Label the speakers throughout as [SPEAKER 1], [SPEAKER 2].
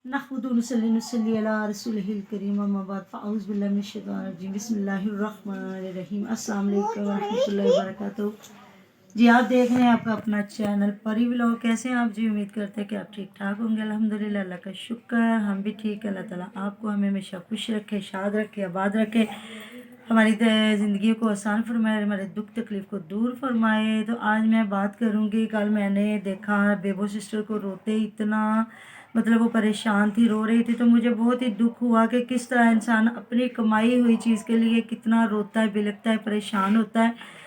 [SPEAKER 1] नहमदुहु व नसल्ली अला रसूलिहिल करीम अम्मा बाद फ़अऊज़ु बिल्लाहि मिनश शैतानिर रजीम बिस्मिल्लाहिर रहमानिर रहीम अस्सलाम वालेकुम व रहमतुल्लाहि व बरकातुहू। जी आप देख रहे हैं आपका अपना चैनल परी व्लॉग। कैसे हैं आप जी? उम्मीद करते हैं कि आप ठीक ठाक होंगे। अल्हम्दुलिल्लाह, अल्लाह का शुक्र, हम भी ठीक है। अल्लाह ताला आपको हमें हमेशा खुश रखे, शाद रखे, आबाद रखे, हमारी ज़िंदगी को आसान फरमाए, हमारे दुख तकलीफ़ को दूर फरमाए। तो आज मैं बात करूँगी, कल मैंने देखा बेबो सिस्टर को रोते इतना, मतलब वो परेशान थी, रो रही थी, तो मुझे बहुत ही दुख हुआ कि किस तरह इंसान अपनी कमाई हुई चीज़ के लिए कितना रोता है, बिलखता है, परेशान होता है।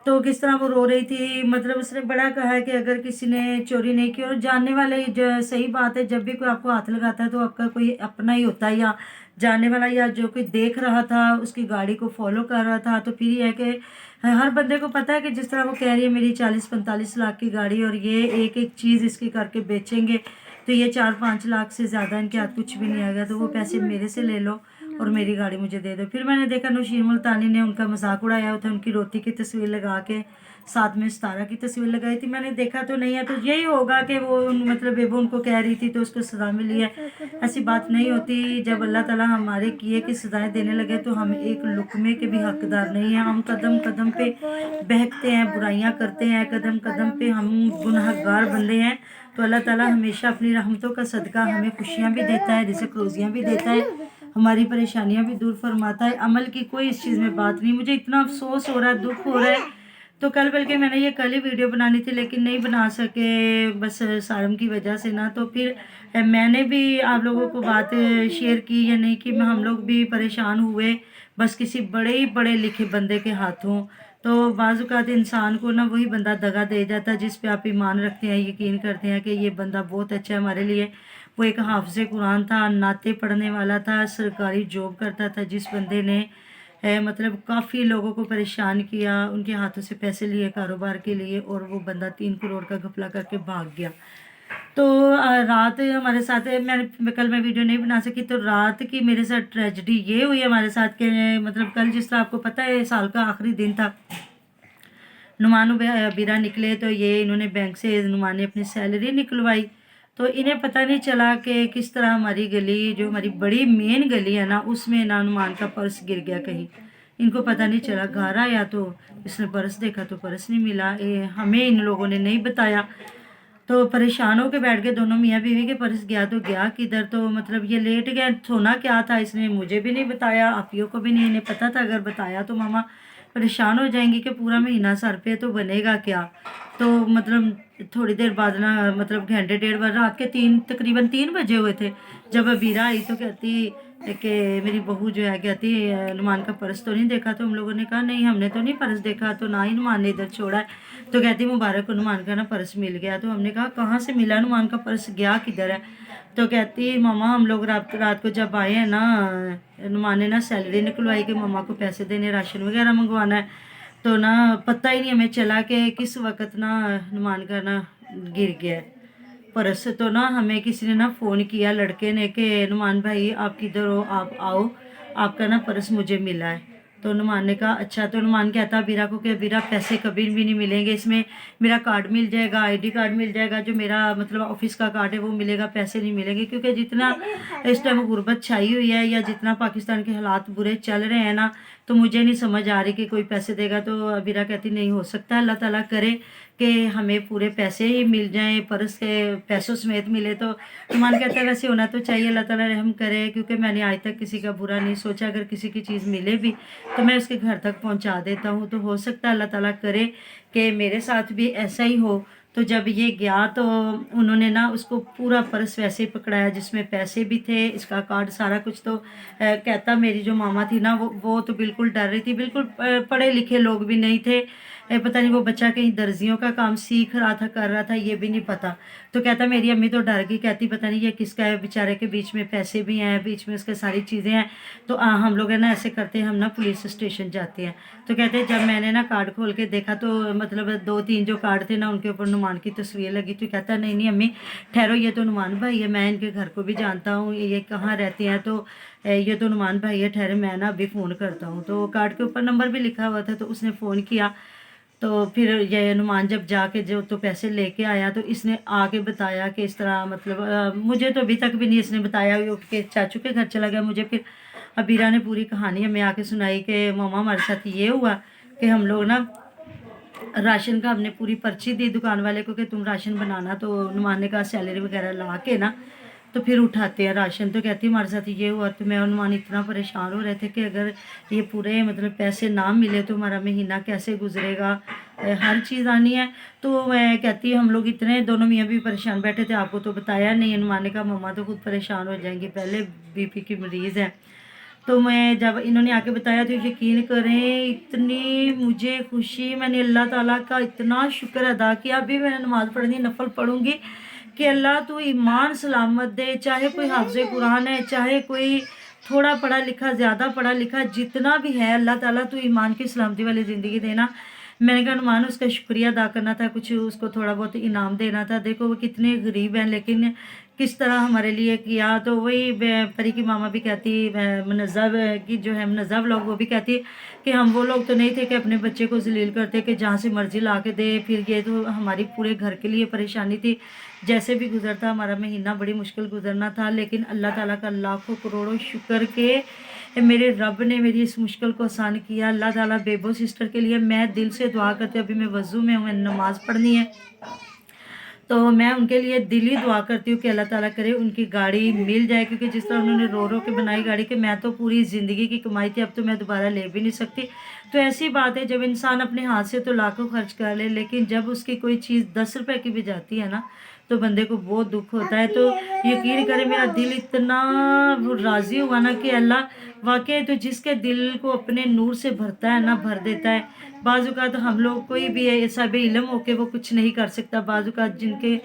[SPEAKER 1] तो किस तरह वो रो रही थी, मतलब उसने बड़ा कहा है कि अगर किसी ने चोरी नहीं की, और जानने वाले सही बात है, जब भी कोई आपको हाथ लगाता है तो आपका कोई अपना ही होता है, या जानने वाला, या जो कोई देख रहा था उसकी गाड़ी को फॉलो कर रहा था। तो फिर ये है कि हर बंदे को पता है कि जिस तरह वो कह रही है मेरी 40-45 लाख की गाड़ी, और ये एक एक चीज़ इसकी करके बेचेंगे तो ये 4-5 लाख से ज़्यादा इनके हाथ कुछ भी नहीं आएगा, तो वो पैसे मेरे से ले लो और मेरी गाड़ी मुझे दे दो। फिर मैंने देखा नौशीन मुल्तानी ने उनका मजाक उड़ाया होता, उनकी रोती की तस्वीर लगा के साथ में सितारा की तस्वीर लगाई थी। मैंने देखा तो नहीं है, तो यही होगा कि वो मतलब बेबो उनको कह रही थी तो उसको सज़ा मिली है। ऐसी बात नहीं होती। जब अल्लाह ताला हमारे किए की सज़ाएं देने लगे तो हम एक लुकमे के भी हकदार नहीं हैं। हम कदम कदम पे बहकते हैं, बुराइयां करते हैं, कदम कदम पे हम गुनहगार बंदे हैं। तो अल्लाह ताला हमेशा अपनी रहमतों का सदका हमें खुशियाँ भी देता है, रिज़्क़ रोज़ियाँ भी देता है, हमारी परेशानियाँ भी दूर फरमाता है। अमल की कोई इस चीज़ में बात नहीं। मुझे इतना अफसोस हो रहा है, दुख हो रहा है। तो कल बल्कि मैंने ये कल ही वीडियो बनानी थी, लेकिन नहीं बना सके, बस सारम की वजह से ना। तो फिर मैंने भी आप लोगों को बात शेयर की या नहीं कि हम लोग भी परेशान हुए बस किसी बड़े ही पढ़े लिखे बंदे के हाथों। तो बाज़-औक़ात इंसान को ना वही बंदा दगा दे जाता है जिस पे आप ईमान रखते हैं, यकीन करते हैं कि ये बंदा बहुत अच्छा है हमारे लिए। वो एक हाफ़िज़ कुरान था, नाते पढ़ने वाला था, सरकारी जॉब करता था, जिस बंदे ने मतलब काफ़ी लोगों को परेशान किया, उनके हाथों से पैसे लिए कारोबार के लिए, और वो बंदा 3 करोड़ का घपला करके भाग गया। तो रात हमारे साथ कल मैं वीडियो नहीं बना सकी, तो रात की मेरे साथ ट्रेजेडी ये हुई हमारे साथ कि मतलब कल जिस तरह आपको पता है साल का आखिरी दिन था, नुमान अबीरा निकले, तो ये इन्होंने बैंक से नुमान ने अपनी सैलरी निकलवाई। तो इन्हें पता नहीं चला कि किस तरह हमारी गली, जो हमारी बड़ी मेन गली है ना, उसमें ना नुमान का पर्स गिर गया कहीं। इनको पता नहीं चला। घर आया तो इसने पर्स देखा तो पर्स नहीं मिला। हमें इन लोगों ने नहीं बताया, तो परेशान होके बैठ गए दोनों मियाँ बीवी के पर्स गया तो गया किधर। तो मतलब ये लेट गया, सोना क्या था इसने मुझे भी नहीं बताया, आपियों को भी नहीं इन्हें पता था। अगर बताया तो मामा परेशान हो जाएंगी कि पूरा महीना सर पे तो बनेगा क्या। तो मतलब थोड़ी देर बाद ना, मतलब घंटे डेढ़ बार, रात के तकरीबन 3 बजे हुए थे जब अबीरा आई, तो कहती कि मेरी बहू जो है कहती नुमान का पर्स तो नहीं देखा। तो हम लोगों ने कहा नहीं हमने तो नहीं पर्स देखा, तो ना ही नुमान ने इधर छोड़ा है। तो कहती मुबारक को नुमान का ना पर्स मिल गया। तो हमने कहा कहाँ से मिला, नुमान का पर्स गया किधर है। तो कहती मामा हम लोग रात रात को जब आए हैं ना, नुमान ने ना सैलरी निकलवाई कि मामा को पैसे देने, राशन वगैरह मंगवाना है। तो ना पता ही नहीं हमें चला कि किस वक्त ना नुमान का ना गिर गया पर्स। तो ना हमें किसी ने ना फ़ोन किया लड़के ने कि नुमान भाई आप किधर हो, आप आओ, आपका ना पर्स मुझे मिला है। तो नुमान ने कहा अच्छा। तो नुमान कहता बीरा को कि बीरा पैसे कभी भी नहीं मिलेंगे, इसमें मेरा कार्ड मिल जाएगा, आईडी कार्ड मिल जाएगा, जो मेरा मतलब ऑफिस का कार्ड है वो मिलेगा, पैसे नहीं मिलेंगे। क्योंकि जितना इस टाइम गुर्बत छाई हुई है, या जितना पाकिस्तान के हालात बुरे चल रहे हैं ना, तो मुझे नहीं समझ आ रही कि कोई पैसे देगा। तो अबीरा कहती नहीं हो सकता, अल्लाह ताला करे कि हमें पूरे पैसे ही मिल जाएं, पर्स के पैसों समेत मिले। तो नुमान कहता है वैसे होना तो चाहिए, अल्लाह ताला रहम करे, क्योंकि मैंने आज तक किसी का बुरा नहीं सोचा। अगर किसी की चीज़ मिले भी तो मैं उसके घर तक पहुंचा देता हूं। तो हो सकता है अल्लाह ताला करे कि मेरे साथ भी ऐसा ही हो। तो जब ये गया तो उन्होंने ना उसको पूरा पर्स वैसे ही पकड़ाया जिसमें पैसे भी थे, इसका कार्ड, सारा कुछ। तो कहता मेरी जो मामा थी ना वो तो बिल्कुल डर रही थी, बिल्कुल पढ़े लिखे लोग भी नहीं थे। पता नहीं वो बच्चा कहीं दर्जियों का काम सीख रहा था, कर रहा था, ये भी नहीं पता। तो कहता मेरी अम्मी तो डर गई, कहती पता नहीं ये किसका है, बेचारे के बीच में पैसे भी हैं, बीच में उसके सारी चीज़ें हैं। तो हम लोग है ना ऐसे करते हैं, हम ना पुलिस स्टेशन जाते हैं। तो कहते जब मैंने ना कार्ड खोल के देखा तो मतलब 2-3 जो कार्ड थे ना उनके ऊपर नुमान की तस्वीर लगी। तो कहता नहीं नहीं अम्मी ठहरो, ये तो नुमान भाई है, मैं इनके घर को भी जानता हूँ, ये कहाँ रहते हैं। तो ये तो नुमान भाई है, ठहरे मैं ना अभी फ़ोन करता हूँ। तो कार्ड के ऊपर नंबर भी लिखा हुआ था, तो उसने फ़ोन किया। تو پھر یہ نعمان جب جا کے جو تو پیسے لے کے آیا تو اس نے آ کے بتایا کہ اس طرح مطلب مجھے تو ابھی تک بھی نہیں اس نے بتایا کہ چاچو کے گھر چلا گیا. مجھے پھر ابیرہ نے پوری کہانی ہمیں آ کے سنائی کہ ماما ہمارے ساتھ یہ ہوا کہ ہم لوگ نا راشن کا ہم نے پوری پرچی دی دکان والے کو کہ تم راشن بنانا. تو نعمان نے کہا سیلری وغیرہ لا کے نا تو پھر اٹھاتے ہیں راشن. تو کہتی ہمارے ساتھ یہ ہوا. تو میں اور نعمان اتنا پریشان ہو رہے تھے کہ اگر یہ پورے مطلب پیسے نہ ملے تو ہمارا مہینہ کیسے گزرے گا, ہر چیز آنی ہے. تو میں کہتی ہم لوگ اتنے دونوں میاں بھی پریشان بیٹھے تھے, آپ کو تو بتایا نہیں. نعمان نے کہا مما تو خود پریشان ہو جائیں گی, پہلے بی پی کی مریض ہے. تو میں جب انہوں نے آ کے بتایا تو یقین کریں اتنی مجھے خوشی, میں نے اللہ تعالیٰ کا اتنا شکر ادا کیا. ابھی میں نے نماز پڑھنی نفل پڑھوں گی کہ اللہ تو ایمان سلامت دے, چاہے کوئی حافظ قرآن ہے, چاہے کوئی تھوڑا پڑھا لکھا زیادہ پڑھا لکھا جتنا بھی ہے, اللہ تعالیٰ تو ایمان کی سلامتی والی زندگی دینا. میں نے کہا نعمان اس کا شکریہ ادا کرنا تھا, کچھ اس کو تھوڑا بہت انعام دینا تھا. دیکھو وہ کتنے غریب ہیں لیکن کس طرح ہمارے لیے کیا. تو وہی پری کی ماما بھی کہتی, منزہ کی جو ہے منزہ لوگ وہ بھی کہتی کہ ہم وہ لوگ تو نہیں تھے کہ اپنے بچے کو ذلیل کرتے کہ جہاں سے مرضی لا کے دے. پھر یہ تو ہماری پورے گھر کے لیے پریشانی تھی, جیسے بھی گزرتا ہمارا مہینہ بڑی مشکل گزرنا تھا. لیکن اللہ تعالیٰ کا لاکھوں کروڑوں شکر کہ میرے رب نے میری اس مشکل کو آسان کیا. اللہ تعالیٰ بیبو سسٹر کے لیے میں دل سے دعا کرتی ہوں. ابھی میں وضو میں ہوں, میں نماز پڑھنی ہے تو میں ان کے لیے دلی دعا کرتی ہوں کہ اللہ تعالیٰ کرے ان کی گاڑی مل جائے, کیونکہ جس طرح انہوں نے رو رو کے بنائی گاڑی کہ میں تو پوری زندگی کی کمائی تھی, اب تو میں دوبارہ لے بھی نہیں سکتی. تو ایسی بات ہے جب انسان اپنے ہاتھ سے تو لاکھوں خرچ کر لے, لیکن جب اس کی کوئی چیز 10 روپے کی بھی جاتی ہے نا تو بندے کو بہت دکھ ہوتا ہے. تو یقین کرے میرا دل اتنا راضی ہوا نا کہ اللہ واقعی تو جس کے دل کو اپنے نور سے بھرتا ہے نا بھر دیتا ہے. بعض اوقات ہم لوگ کوئی بھی ایسا بے علم ہو کے وہ کچھ نہیں کر سکتا, بعض اوقات جن کے